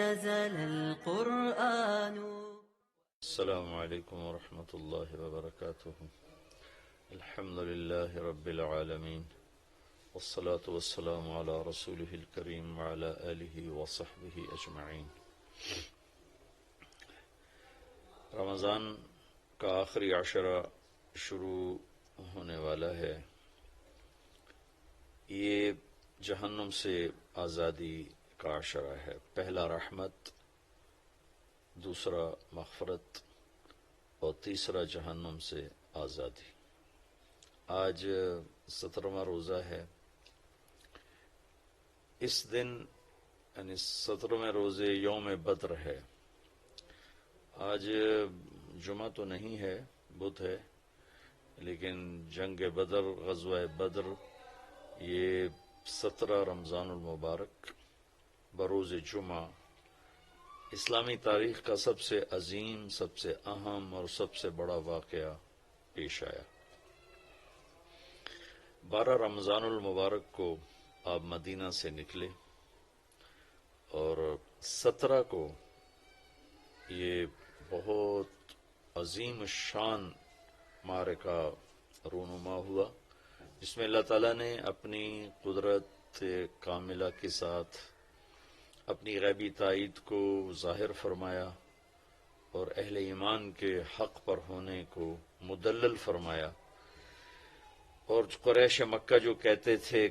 نزل القرآن. السلام علیکم ورحمۃ اللہ وبرکاتہ. الحمد للہ رب العالمین والصلاة والسلام علی رسولہ الکریم وعلی آلہ وصحبہ اجمعین. رمضان کا آخری عشرہ شروع ہونے والا ہے. یہ جہنم سے آزادی کا عشرہ ہے. پہلا رحمت، دوسرا مغفرت اور تیسرا جہنم سے آزادی. آج 17واں روزہ ہے. اس دن یعنی 17ویں روزے یوم بدر ہے. آج جمعہ تو نہیں ہے، بدھ ہے، لیکن جنگ بدر، غزوہ بدر، یہ 17 رمضان المبارک بروز جمعہ اسلامی تاریخ کا سب سے عظیم، سب سے اہم اور سب سے بڑا واقعہ پیش آیا. 12 رمضان المبارک کو آپ مدینہ سے نکلے اور 17 کو یہ بہت عظیم الشان معرکہ رونما ہوا، جس میں اللہ تعالیٰ نے اپنی قدرت کاملہ کے ساتھ اپنی غیبی تائید کو ظاہر فرمایا اور اہل ایمان کے حق پر ہونے کو مدلل فرمایا. اور قریش مکہ جو کہتے تھے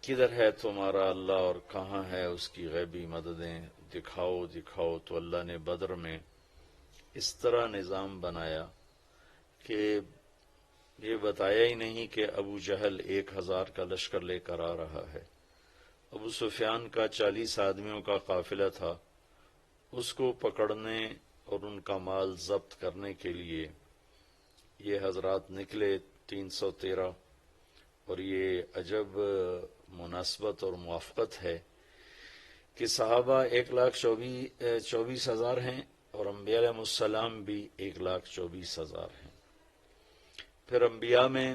کدھر ہے تمہارا اللہ اور کہاں ہے اس کی غیبی مددیں، دکھاؤ دکھاؤ، تو اللہ نے بدر میں اس طرح نظام بنایا کہ یہ بتایا ہی نہیں کہ ابو جہل 1000 کا لشکر لے کر آ رہا ہے. ابو سفیان کا 40 آدمیوں کا قافلہ تھا. اس کو پکڑنے اور ان کا مال ضبط کرنے کے لیے یہ حضرات نکلے 313. اور یہ عجب مناسبت اور موافقت ہے کہ صحابہ 1,24,000 ہیں اور انبیاء علیہ السلام بھی 1,24,000 ہیں. پھر انبیاء میں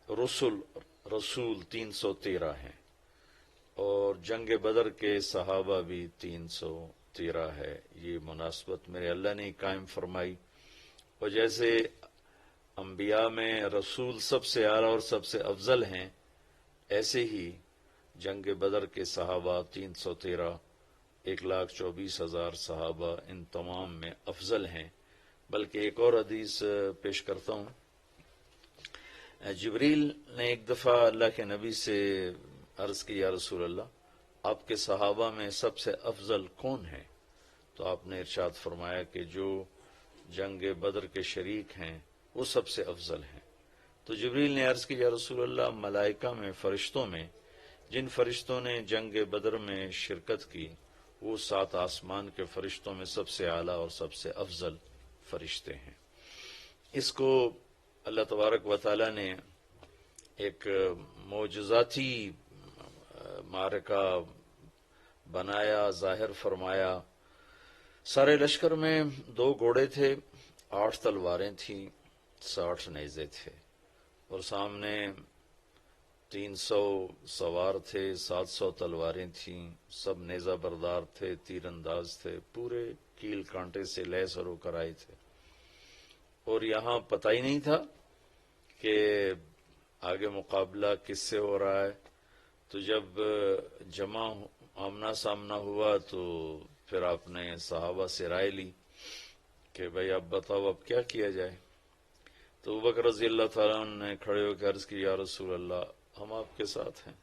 رسول 313 ہیں اور جنگ بدر کے صحابہ بھی 313 ہے. یہ مناسبت میرے اللہ نے قائم فرمائی. اور جیسے انبیاء میں رسول سب سے اعلیٰ اور سب سے افضل ہیں، ایسے ہی جنگ بدر کے صحابہ 313، 1,24,000 صحابہ ان تمام میں افضل ہیں. بلکہ ایک اور حدیث پیش کرتا ہوں. جبریل نے ایک دفعہ اللہ کے نبی سے عرض کی، یا رسول اللہ، آپ کے صحابہ میں سب سے افضل کون ہیں؟ تو آپ نے ارشاد فرمایا کہ جو جنگ بدر کے شریک ہیں وہ سب سے افضل ہیں. تو جبریل نے عرض کی، یا رسول اللہ، ملائکہ میں، فرشتوں میں جن فرشتوں نے جنگ بدر میں شرکت کی وہ 7 آسمان کے فرشتوں میں سب سے اعلیٰ اور سب سے افضل فرشتے ہیں. اس کو اللہ تبارک و تعالی نے ایک معجزاتی معرکہ بنایا، ظاہر فرمایا. سارے لشکر میں 2 گھوڑے تھے، 8 تلواریں تھیں، 60 نیزے تھے، اور سامنے 300 سوار تھے، 700 تلواریں تھیں. سب نیزہ بردار تھے، تیر انداز تھے، پورے کیل کانٹے سے لیس ہو کر آئے تھے. اور یہاں پتہ ہی نہیں تھا کہ آگے مقابلہ کس سے ہو رہا ہے. تو جب جمع آمنا سامنا ہوا تو پھر آپ نے صحابہ سے رائے لی کہ بھائی اب بتاؤ اب کیا کیا جائے. تو ابوبکر رضی اللہ تعالیٰ عنہ نے کھڑے ہو کے عرض کی، یا رسول اللہ، ہم آپ کے ساتھ ہیں،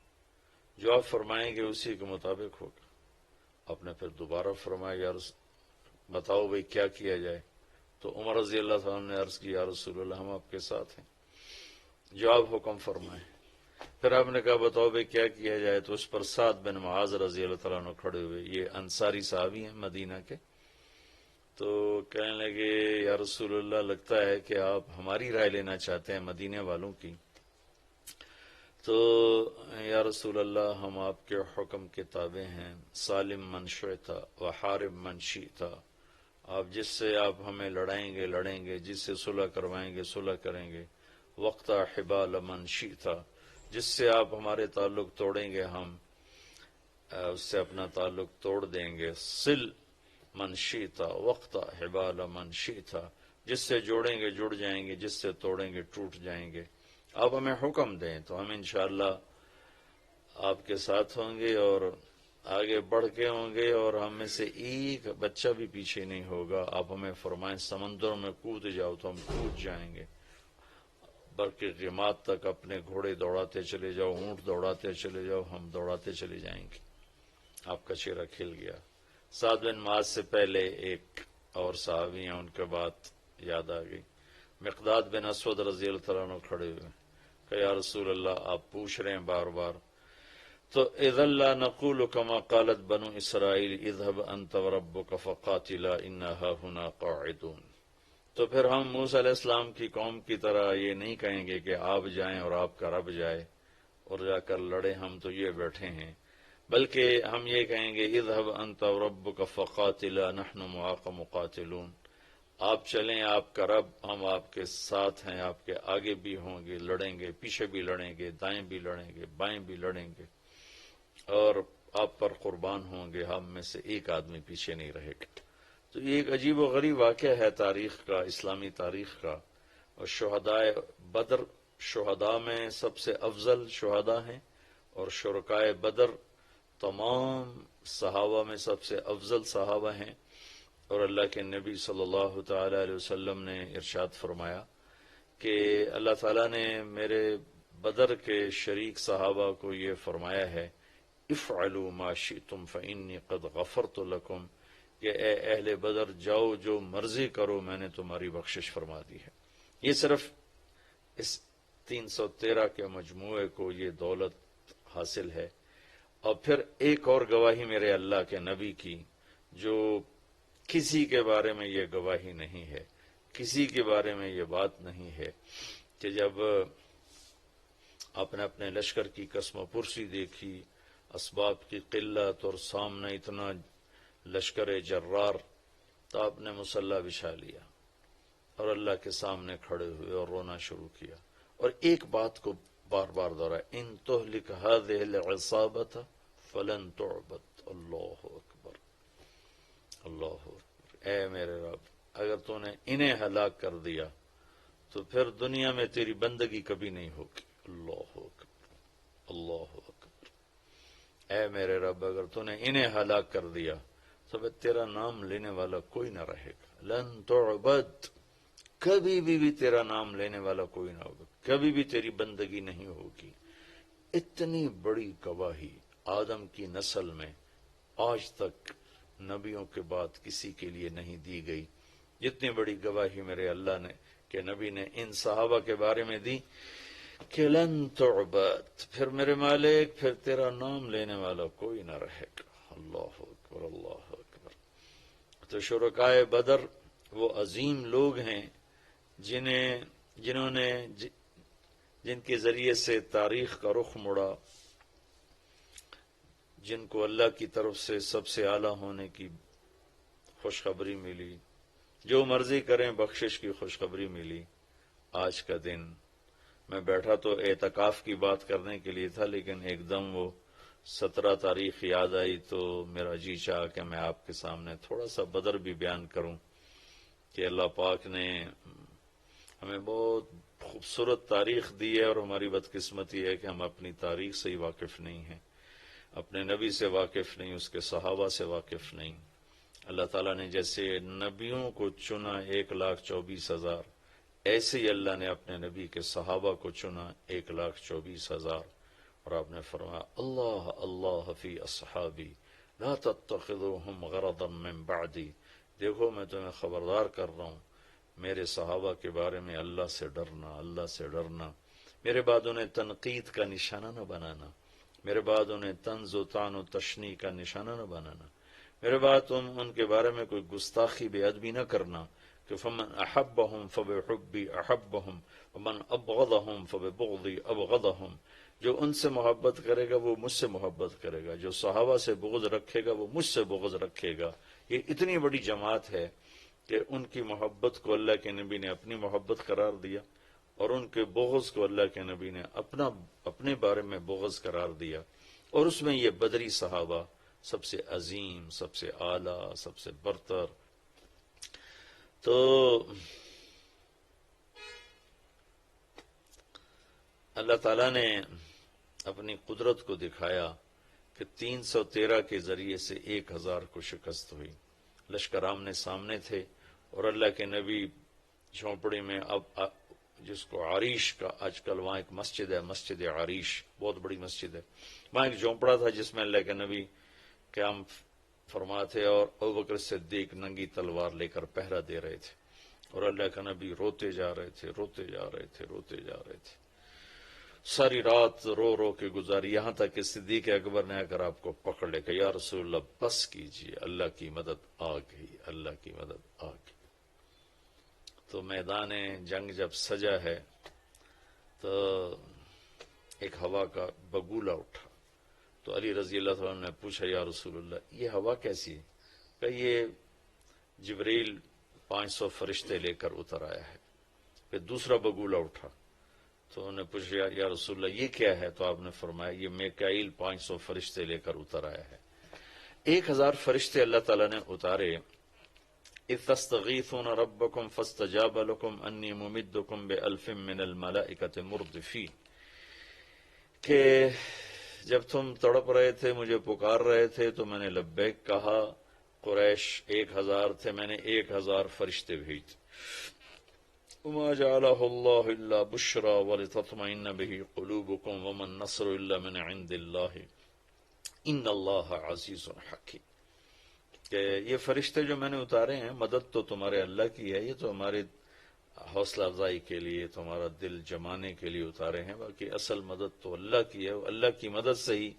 جو آپ فرمائیں گے اسی کے مطابق ہوگا. آپ نے پھر دوبارہ فرمایا، یا بتاؤ بھائی کیا کیا جائے. تو عمر رضی اللہ تعالیٰ نے عرض کی، یا رسول اللہ، ہم آپ کے ساتھ ہیں، جو آپ حکم فرمائیں. پھر آپ نے کہا بتاؤ بھائی کیا کیا جائے. تو اس پر سعد بن معاذ رضی اللہ تعالیٰ عنہ کھڑے ہوئے، یہ انصاری صحابی ہیں مدینہ کے. تو کہنے لگے، یا رسول اللہ، لگتا ہے کہ آپ ہماری رائے لینا چاہتے ہیں مدینہ والوں کی. تو یا رسول اللہ، ہم آپ کے حکم کے تابع ہیں. سالم من شئت وحارب من شئت. آپ جس سے آپ ہمیں لڑائیں گے لڑیں گے، جس سے صلح کروائیں گے صلح کریں گے. وقت حبال من شئت. جس سے آپ ہمارے تعلق توڑیں گے ہم اس سے اپنا تعلق توڑ دیں گے. سل من شیتا وقتا حبال من شیتا، جس سے جوڑیں گے جڑ جائیں گے، جس سے توڑیں گے ٹوٹ جائیں گے. آپ ہمیں حکم دیں تو ہم انشاءاللہ آپ کے ساتھ ہوں گے اور آگے بڑھ کے ہوں گے، اور ہم میں سے ایک بچہ بھی پیچھے نہیں ہوگا. آپ ہمیں فرمائیں سمندروں میں کود جاؤ تو ہم کود جائیں گے، بلکہ قیامت تک اپنے گھوڑے دوڑاتے چلے جاؤ، اونٹ دوڑاتے چلے جاؤ، ہم دوڑاتے چلے جائیں گے. آپ کا چہرہ کھل گیا. سعد بن معاذ سے پہلے ایک اور صحابی ہیں، ان کے بعد یاد آ گئی. مقداد بن اسود رضی اللہ تعالیٰ عنہ کھڑے ہوئے کہ یا رسول اللہ آپ پوچھ رہے ہیں بار بار، تو اذا لا نقول كما قالت بنو اسرائیل اذهب انت وربك فقاتلا انا هاهنا قاعدون. تو پھر ہم موسیٰ علیہ السلام کی قوم کی طرح یہ نہیں کہیں گے کہ آپ جائیں اور آپ کا رب جائے اور جا کر لڑے، ہم تو یہ بیٹھے ہیں، بلکہ ہم یہ کہیں گے اذهب انت وربك فقاتلا نحن معاك مقاتلون. آپ چلیں، آپ کا رب، ہم آپ کے ساتھ ہیں، آپ کے آگے بھی ہوں گے، لڑیں گے، پیچھے بھی لڑیں گے، دائیں بھی لڑیں گے، بائیں بھی لڑیں گے، اور آپ پر قربان ہوں گے، ہم میں سے ایک آدمی پیچھے نہیں رہے گا. تو یہ ایک عجیب و غریب واقعہ ہے تاریخ کا، اسلامی تاریخ کا. اور شہدائے بدر شہداء میں سب سے افضل شہداء ہیں، اور شرکائے بدر تمام صحابہ میں سب سے افضل صحابہ ہیں. اور اللہ کے نبی صلی اللہ تعالی علیہ وسلم نے ارشاد فرمایا کہ اللہ تعالیٰ نے میرے بدر کے شریک صحابہ کو یہ فرمایا ہے افعلوا ما شئتم فإنی قد غفرت لکم، کہ اے اہل بدر جاؤ جو مرضی کرو، میں نے تمہاری بخشش فرما دی ہے. یہ صرف اس 313 کے مجموعے کو یہ دولت حاصل ہے. اور پھر ایک اور گواہی میرے اللہ کے نبی کی، جو کسی کے بارے میں یہ گواہی نہیں ہے، کسی کے بارے میں یہ بات نہیں ہے، کہ جب آپ نے اپنے لشکر کی قسم و پرسی دیکھی، اسباب کی قلت اور سامنے اتنا لشکر جرار، تو آپ نے مسلح بچھا لیا اور اللہ کے سامنے کھڑے ہوئے اور رونا شروع کیا. اور ایک بات کو بار بار دہرایا، ان تہلک هذه العصابۃ فلن تعبد. اللہ اکبر، اللہ اکبر. اے میرے رب، اگر تو نے انہیں ہلاک کر دیا تو پھر دنیا میں تیری بندگی کبھی نہیں ہوگی. اللہ اکبر، اللہ اکبر. اے میرے رب، اگر تو نے انہیں ہلاک کر دیا تو پھر تیرا نام لینے والا کوئی نہ رہے گا. لن تعبد، کبھی بھی تیرا نام لینے والا کوئی نہ ہوگا، کبھی بھی تیری بندگی نہیں ہوگی. اتنی بڑی گواہی آدم کی نسل میں آج تک نبیوں کے بعد کسی کے لیے نہیں دی گئی. جتنی بڑی گواہی میرے اللہ نے کہ نبی نے ان صحابہ کے بارے میں دی کہ لن تعبد، پھر میرے مالک پھر تیرا نام لینے والا کوئی نہ رہے گا. اللہ اکبر، اللہ اکبر. تو شرکائے بدر وہ عظیم لوگ ہیں جن کے ذریعے سے تاریخ کا رخ مڑا، جن کو اللہ کی طرف سے سب سے اعلیٰ ہونے کی خوشخبری ملی، جو مرضی کریں بخشش کی خوشخبری ملی. آج کا دن میں بیٹھا تو اعتکاف کی بات کرنے کے لیے تھا، لیکن ایک دم وہ 17 تاریخ یاد آئی تو میرا جی چاہا کہ میں آپ کے سامنے تھوڑا سا بدر بھی بیان کروں کہ اللہ پاک نے ہمیں بہت خوبصورت تاریخ دی ہے، اور ہماری بدقسمتی ہے کہ ہم اپنی تاریخ سے ہی واقف نہیں ہیں، اپنے نبی سے واقف نہیں، اس کے صحابہ سے واقف نہیں. اللہ تعالیٰ نے جیسے نبیوں کو چنا 1,24,000، ایسے ہی اللہ نے اپنے نبی کے صحابہ کو چنا 1,24,000. اور آپ نے فرمایا اللہ اللہ فی اصحابی لا تتخذوهم غرضا من بعدی. دیکھو میں تمہیں خبردار کر رہا ہوں، میرے صحابہ کے بارے میں اللہ سے ڈرنا، اللہ سے ڈرنا. میرے بعد انہیں تنقید کا نشانہ نہ بنانا، میرے بعد انہیں طنز و طعن و تشنیع کا نشانہ نہ بنانا، میرے بعد ان کے بارے میں کوئی گستاخی بے ادبی نہ کرنا کہ فمن احبهم فبحبی احبهم ومن ابغضهم فببغضی ابغضهم. جو ان سے محبت کرے گا وہ مجھ سے محبت کرے گا، جو صحابہ سے بغض رکھے گا وہ مجھ سے بغض رکھے گا. یہ اتنی بڑی جماعت ہے کہ ان کی محبت کو اللہ کے نبی نے اپنی محبت قرار دیا، اور ان کے بغض کو اللہ کے نبی نے اپنے بارے میں بغض قرار دیا. اور اس میں یہ بدری صحابہ سب سے عظیم، سب سے اعلیٰ، سب سے برتر. تو اللہ تعالیٰ نے اپنی قدرت کو دکھایا کہ 313 کے ذریعے سے 1000 کو شکست ہوئی. لشکر آمنے سامنے تھے اور اللہ کے نبی جھونپڑی میں، اب جس کو عریش کا، آج کل وہاں ایک مسجد ہے، مسجد عریش، بہت بڑی مسجد ہے، وہاں ایک جھونپڑا تھا جس میں اللہ کے نبی قیام فرما تھے اور ابوبکر صدیق ننگی تلوار لے کر پہرا دے رہے تھے، اور اللہ کا نبی روتے جا رہے تھے، روتے جا رہے تھے، روتے جا رہے تھے. ساری رات رو رو کے گزاری، یہاں تک کہ صدیق اکبر نے آ کر آپ کو پکڑ لے کہ یا رسول اللہ بس کیجیے، اللہ کی مدد آ گئی، اللہ کی مدد آ گئی. تو میدان جنگ جب سجا ہے تو ایک ہوا کا بگولا اٹھا. تو علی رضی اللہ تعالیٰ نے پوچھا یا رسول اللہ یہ ہوا کیسی ہے؟ کہ یہ جبریل 500 فرشتے لے کر اتر آیا ہے. پھر دوسرا بگولا اٹھا تو انہوں نے پوچھا یا رسول اللہ یہ کیا ہے؟ تو آپ نے فرمایا یہ میکائیل 500 فرشتے لے کر اتر آیا ہے. 1000 فرشتے اللہ تعالیٰ نے اتارے. اذ تستغیثون ربکم فاستجاب لکم انی ممدکم بألف من الملائکۃ مردفین، کہ جب تم تڑپ رہے تھے، مجھے پکار رہے تھے تو میں نے لبیک کہا. قریش 1000 تھے، میں نے 1000 فرشتے بھیج. وما جعله الله الا بشرى ولتطمئن به قلوبكم وما النصر الا من عند الله ان الله عزيز حكيم. کہ یہ فرشتے جو میں نے اتارے ہیں، مدد تو تمہارے اللہ کی ہے، یہ تو ہمارے حوصلہ افزائی کے لیے، تمہارا دل جمانے کے لیے اتارے ہیں، باقی اصل مدد تو اللہ کی ہے، اللہ کی مدد سے ہی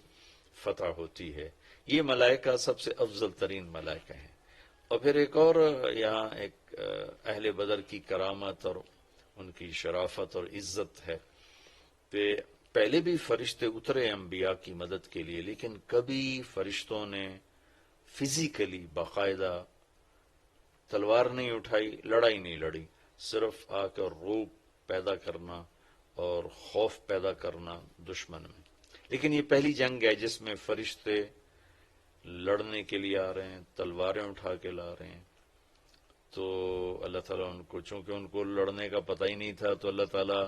فتح ہوتی ہے. یہ ملائکہ سب سے افضل ترین ملائکہ ہیں. اور پھر ایک اور یہاں ایک اہل بدر کی کرامت اور ان کی شرافت اور عزت ہے کہ پہلے بھی فرشتے اترے انبیاء کی مدد کے لیے، لیکن کبھی فرشتوں نے فزیکلی باقاعدہ تلوار نہیں اٹھائی، لڑائی نہیں لڑی، صرف آ کر روب پیدا کرنا اور خوف پیدا کرنا دشمن میں. لیکن یہ پہلی جنگ ہے جس میں فرشتے لڑنے کے لیے آ رہے ہیں، تلواریں اٹھا کے لا رہے ہیں. تو اللہ تعالیٰ ان کو، چونکہ ان کو لڑنے کا پتہ ہی نہیں تھا، تو اللہ تعالیٰ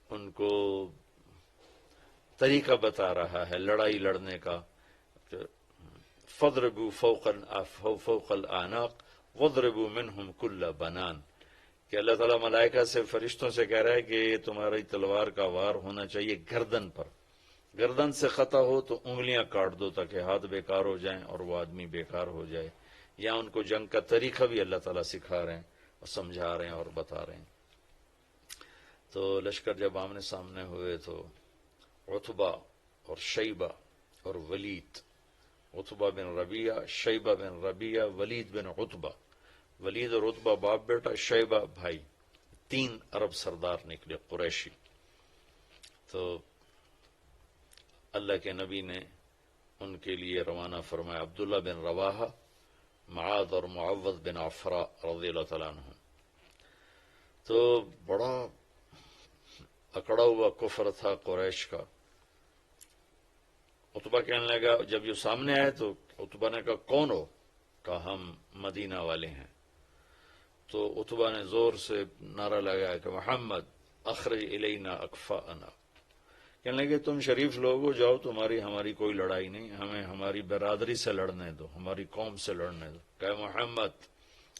ان کو طریقہ بتا رہا ہے لڑائی لڑنے کا. فَاضْرِبُوا فَوْقَ الْأَعْنَاقِ وَاضْرِبُوا مِنْهُمْ كُلَّ بَنَانٍ، کہ اللہ تعالیٰ ملائکہ سے، فرشتوں سے کہہ رہا ہے کہ تمہاری تلوار کا وار ہونا چاہیے گردن پر، گردن سے خطا ہو تو انگلیاں کاٹ دو تاکہ ہاتھ بیکار ہو جائیں اور وہ آدمی بیکار ہو جائے. یا ان کو جنگ کا طریقہ بھی اللہ تعالیٰ سکھا رہے ہیں اور سمجھا رہے ہیں اور بتا رہے ہیں. تو لشکر جب آمنے سامنے ہوئے تو عتبہ اور شیبہ اور ولید، عتبہ بن ربیعہ، شیبہ بن ربیعہ، ولید بن عتبہ، ولید اور عتبہ باپ بیٹا، شیبہ بھائی، 3 عرب سردار نکلے قریشی. تو اللہ کے نبی نے ان کے لیے روانہ فرمایا عبداللہ بن رواحہ، معاذ اور معوذ بن عفراء رضی اللہ تعالیٰ عنہ. تو بڑا اکڑا ہوا کفر تھا قریش کا. عتبہ کہنے لگا، جب یہ سامنے آئے تو عتبہ نے کہا کون ہو؟ کہا ہم مدینہ والے ہیں. تو عتبہ نے زور سے نعرہ لگایا کہ محمد اخرج الینا اکفاءنا، کہنے لگے تم شریف لوگ ہو، جاؤ، تمہاری ہماری کوئی لڑائی نہیں، ہمیں ہماری برادری سے لڑنے دو، ہماری قوم سے لڑنے دو. کہ محمد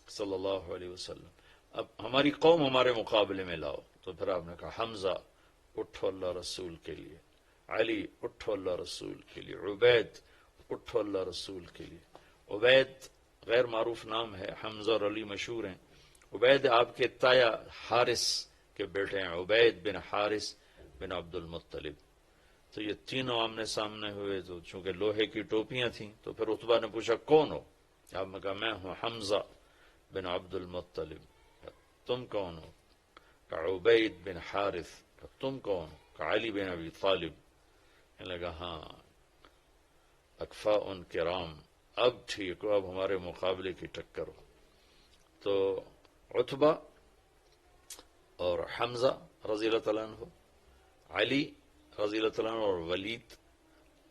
صلی اللہ علیہ وسلم اب ہماری قوم ہمارے مقابلے میں لاؤ. تو پھر آپ نے کہا حمزہ اٹھو اللہ رسول کے لیے، علی اٹھو اللہ رسول کے لیے، عبید اٹھو اللہ رسول کے لیے. عبید غیر معروف نام ہے، حمزہ اور علی مشہور ہیں. عبید آپ کے تایا حارث کے بیٹے ہیں، عبید بن حارث بن عبد المطلب. تو یہ تینوں آمنے سامنے ہوئے. تو چونکہ لوہے کی ٹوپیاں تھیں تو پھر عتبہ نے پوچھا کون ہو؟ آپ نے کہا میں ہوں حمزہ بن عبد المطلب. تم کون ہو؟ کہا عبید بن حارث. کہا تم کون ہو؟ کہا علی بن ابی طالب. کہنے لگا ہاں اکفاء کرام، اب ٹھیک ہو، اب ہمارے مقابلے کی ٹکر ہو. تو عتبہ اور حمزہ رضی اللہ تعالیٰ عنہ، علی رضی اللہ تعالیٰ عنہ اور ولید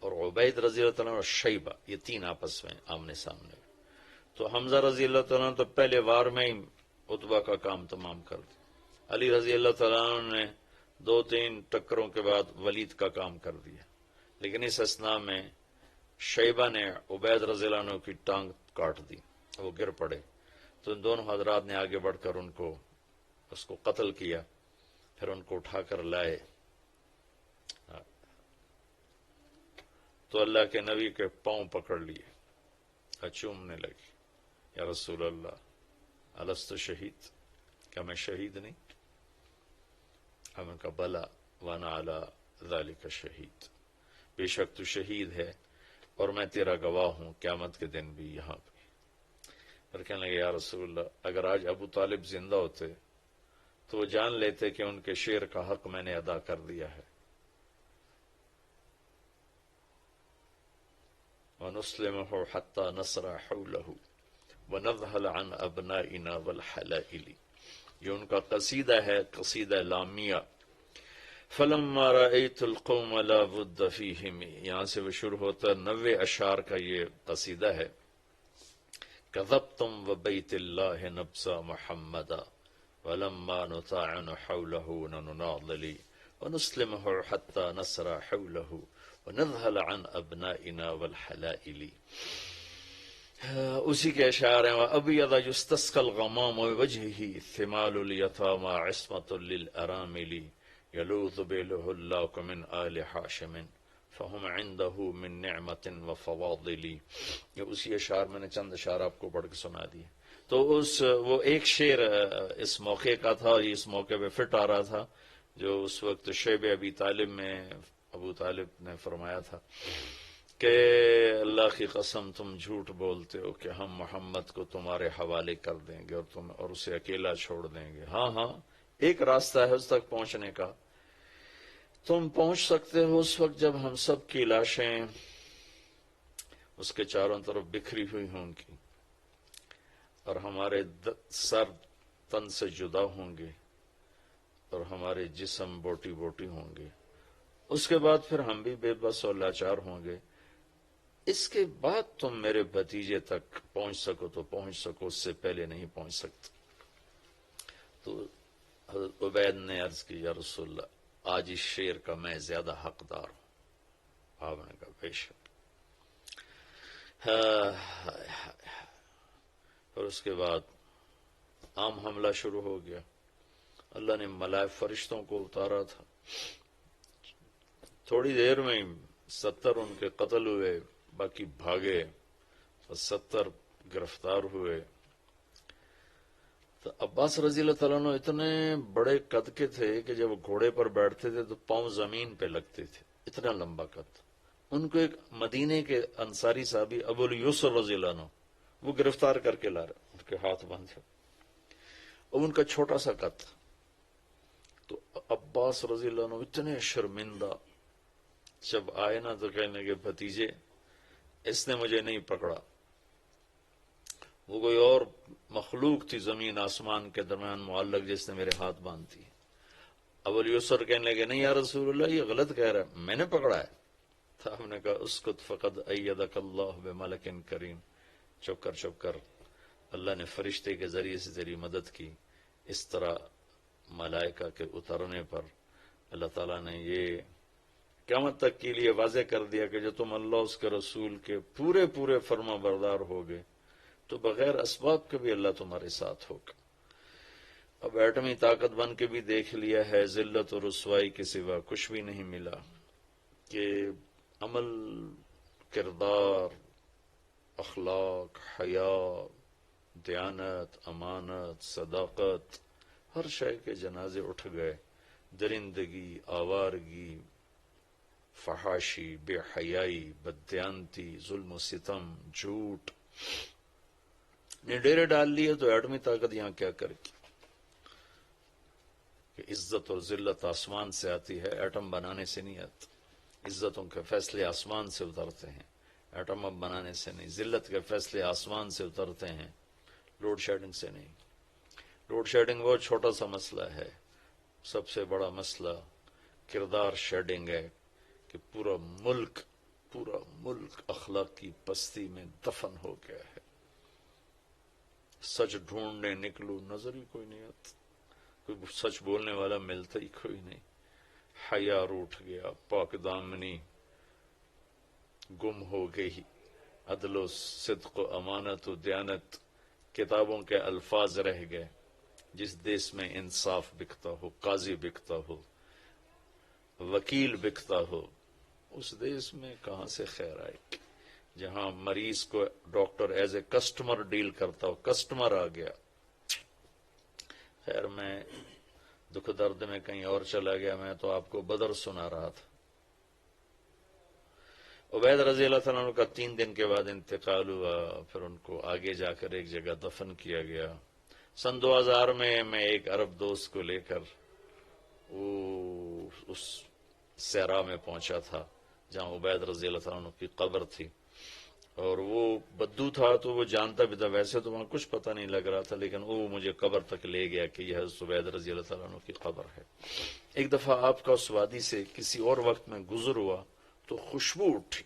اور عبید رضی اللہ تعالیٰ اور شیبہ، یہ تین آپس میں آمنے سامنے. تو حمزہ رضی اللہ تعالیٰ تو پہلے وار میں ہی عتبہ کا کام تمام کر دیا. علی رضی اللہ تعالیٰ نے 2-3 ٹکروں کے بعد ولید کا کام کر دیا. لیکن اس اثناء میں شیبہ نے عبید رضی اللہ عنہ کی ٹانگ کاٹ دی، وہ گر پڑے. تو ان دونوں حضرات نے آگے بڑھ کر اس کو قتل کیا، پھر ان کو اٹھا کر لائے. تو اللہ کے نبی کے پاؤں پکڑ لیے، چومنے لگی، یا رسول اللہ الست شہید، کیا میں شہید نہیں؟ ہم کا بلا وانا علی ذالک شہید، بے شک تو شہید ہے اور میں تیرا گواہ ہوں قیامت کے دن بھی یہاں پہ. پھر کہنے لگے یا رسول اللہ اگر آج ابو طالب زندہ ہوتے تو وہ جان لیتے کہ ان کے شیر کا حق میں نے ادا کر دیا ہے. وَنُسْلِمُهُ حَتَّى نَصْرَ حَوْلَهُ وَنَذْهَلَ عَنْ أَبْنَائِنَا وَالْحَلَائِلِ. یہ ان کا قصیدہ ہے، قصیدہ لامیہ. فَلَمَّا رَأَيْتُ الْقَوْمَ لَا بُدَّ فِيهِمْ، یہاں سے وہ شروع ہوتا 90 اشعار کا یہ قصیدہ ہے. كَذَبْتُمْ وَبَيْتِ اللَّهِ نَبْسَ مُحَمَّدًا وَلَمَّا نُطَاعِنُ حَوْلَهُ نَنُنَاضِلِ وَنُسْلِمُهُ حَتَّى نَصْرَ حَوْلَهُ وَنَذْهَلَ عَنْ أَبْنَائِنَا وَالْحَلَائِلِ. اسی کے اشعار ہیں. وَأَبْيَضَ يُسْتَسْقَى الْغَمَامُ بِوَجْهِهِ ثِمَالُ الْيَتَامَى عِصْمَةٌ لِلْأَرَامِلِ يَلُوذُ بِلُهُ اللَّهُ مِنْ آلِ حَاشِمٍ فَهُمْ عِنْدَهُ مِنْ نِعْمَةٍ وَفَوَاضِلِ. یہ اسی اشعار میں نے چند اشعار آپ کو پڑھ کے سنا دیے. تو وہ ایک شعر اس موقع کا تھا، اور اس موقع پہ فٹ آ رہا تھا جو اس وقت شیب ابی طالب میں ابو طالب نے فرمایا تھا کہ اللہ کی قسم تم جھوٹ بولتے ہو کہ ہم محمد کو تمہارے حوالے کر دیں گے اور اسے اکیلا چھوڑ دیں گے. ہاں ایک راستہ ہے اس تک پہنچنے کا. تم پہنچ سکتے ہو اس وقت جب ہم سب کی لاشیں اس کے چاروں طرف بکھری ہوئی ہوں گی اور ہمارے سر تن سے جدا ہوں گے اور ہمارے جسم بوٹی بوٹی ہوں گے. اس کے بعد پھر ہم بھی بے بس اور لاچار ہوں گے. اس کے بعد تم میرے بھتیجے تک پہنچ سکو تو پہنچ سکو، اس سے پہلے نہیں پہنچ سکتے. تو حضرت عبید نے عرض کی یا رسول اللہ آج اس شعر کا میں زیادہ حقدار ہوں. آپ نے کہا بے شک. اور اس کے بعد عام حملہ شروع ہو گیا. اللہ نے ملائک فرشتوں کو اتارا تھا. تھوڑی دیر میں 70 ان کے قتل ہوئے، باقی بھاگے، اور 70 گرفتار ہوئے. تو عباس رضی اللہ تعالیٰ عنہ اتنے بڑے قد کے تھے کہ جب وہ گھوڑے پر بیٹھتے تھے تو پاؤں زمین پہ لگتے تھے، اتنا لمبا قد. ان کو ایک مدینے کے انصاری صحابی ابو الیسر رضی اللہ عنہ وہ گرفتار کر کے لا رہے، ان کے ہاتھ باندھے، اور ان کا چھوٹا سا قد. تو عباس رضی اللہ عنہ اتنے شرمندہ جب آئے نا تو کہنے کے بھتیجے اس نے مجھے نہیں پکڑا، وہ کوئی اور مخلوق تھی زمین آسمان کے درمیان معلق جس نے میرے ہاتھ باندھی. ابو الیسر کہنے لگے نہیں یا رسول اللہ یہ غلط کہہ رہا ہے، میں نے پکڑا ہے. تو ہم نے کہا اسکت فقد ایدک اللہ بملک کریم، چپ کر، اللہ نے فرشتے کے ذریعے سے تیری مدد کی. اس طرح ملائکہ کے اترنے پر اللہ تعالیٰ نے یہ قیامت تک کے لیے واضح کر دیا کہ جو تم اللہ اس کے رسول کے پورے فرما بردار ہوگے تو بغیر اسباب کے بھی اللہ تمہارے ساتھ ہوگا. اب ایٹمی طاقت بن کے بھی دیکھ لیا ہے، ذلت اور رسوائی کے سوا کچھ بھی نہیں ملا کہ عمل، کردار، اخلاق، حیا، دیانت، امانت، صداقت، ہر شے کے جنازے اٹھ گئے. درندگی، آوارگی، فحاشی، بے حیائی، بددیانتی، ظلم و ستم، جھوٹ نے ڈیرے ڈال لیے. تو ایٹمی طاقت یہاں کیا کرے گی کہ عزت اور ذلت آسمان سے آتی ہے، ایٹم بنانے سے نہیں آتی. عزتوں کے فیصلے آسمان سے اترتے ہیں، ایٹم اب بنانے سے نہیں. ذلت کے فیصلے آسمان سے اترتے ہیں، لوڈ شیڈنگ سے نہیں. لوڈ شیڈنگ بہت چھوٹا سا مسئلہ ہے، سب سے بڑا مسئلہ کردار شیڈنگ ہے کہ پورا ملک پورا ملک اخلاقی پستی میں دفن ہو گیا ہے. سچ ڈھونڈنے نکلو نظر ہی کوئی نہیں آتا، کوئی سچ بولنے والا ملتا ہی کوئی نہیں. حیا روٹھ گیا، پاک دامنی گم ہو گئی، عدل و صدق و امانت و دیانت کتابوں کے الفاظ رہ گئے. جس دیس میں انصاف بکتا ہو، قاضی بکتا ہو، وکیل بکتا ہو، اس دیس میں کہاں سے خیر آئے گی؟ جہاں مریض کو doctor as a customer deal کرتا ہو، کسٹمر آ گیا. خیر میں دکھ درد میں کہیں اور چلا گیا. میں تو آپ کو بدر سنا رہا تھا. عبید رضی اللہ تعالیٰ عنہ کا 3 دن کے بعد انتقال ہوا، پھر ان کو آگے جا کر ایک جگہ دفن کیا گیا. سن 2000 میں ایک عرب دوست کو لے کر وہ اس صحرا میں پہنچا تھا جہاں عبید رضی اللہ تعالیٰ عنہ کی قبر تھی، اور وہ بدو تھا تو وہ جانتا بھی تھا. ویسے تو وہاں کچھ پتہ نہیں لگ رہا تھا، لیکن وہ مجھے قبر تک لے گیا کہ یہ حضرت عبید رضی اللہ تعالیٰ عنہ کی قبر ہے. ایک دفعہ آپ کا اس وادی سے کسی اور وقت میں گزر ہوا تو خوشبو اٹھی،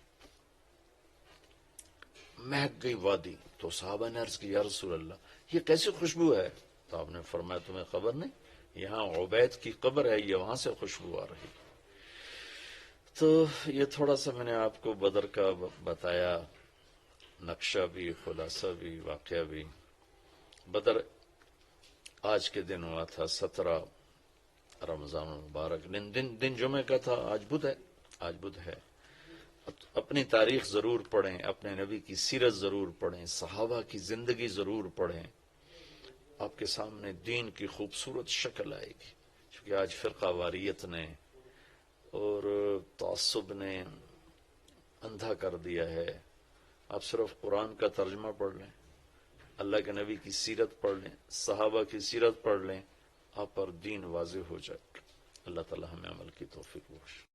مہک گئی وادی. تو صحابہ نے عرض کی یا رسول اللہ یہ کیسی خوشبو ہے؟ تو آپ نے فرمایا تمہیں خبر نہیں؟ یہاں عبید کی قبر ہے، یہ وہاں سے خوشبو آ رہی. تو یہ تھوڑا سا میں نے آپ کو بدر کا بتایا، نقشہ بھی، خلاصہ بھی، واقعہ بھی. بدر آج کے دن ہوا تھا 17 رمضان المبارک. دن جمعہ کا تھا. آج بدھ ہے. آج بدھ ہے. اپنی تاریخ ضرور پڑھیں، اپنے نبی کی سیرت ضرور پڑھیں، صحابہ کی زندگی ضرور پڑھیں. آپ کے سامنے دین کی خوبصورت شکل آئے گی. کیونکہ آج فرقہ واریت نے اور تعصب نے اندھا کر دیا ہے. آپ صرف قرآن کا ترجمہ پڑھ لیں، اللہ کے نبی کی سیرت پڑھ لیں، صحابہ کی سیرت پڑھ لیں، آپ پر دین واضح ہو جائے. اللہ تعالی ہمیں عمل کی توفیق بخشے.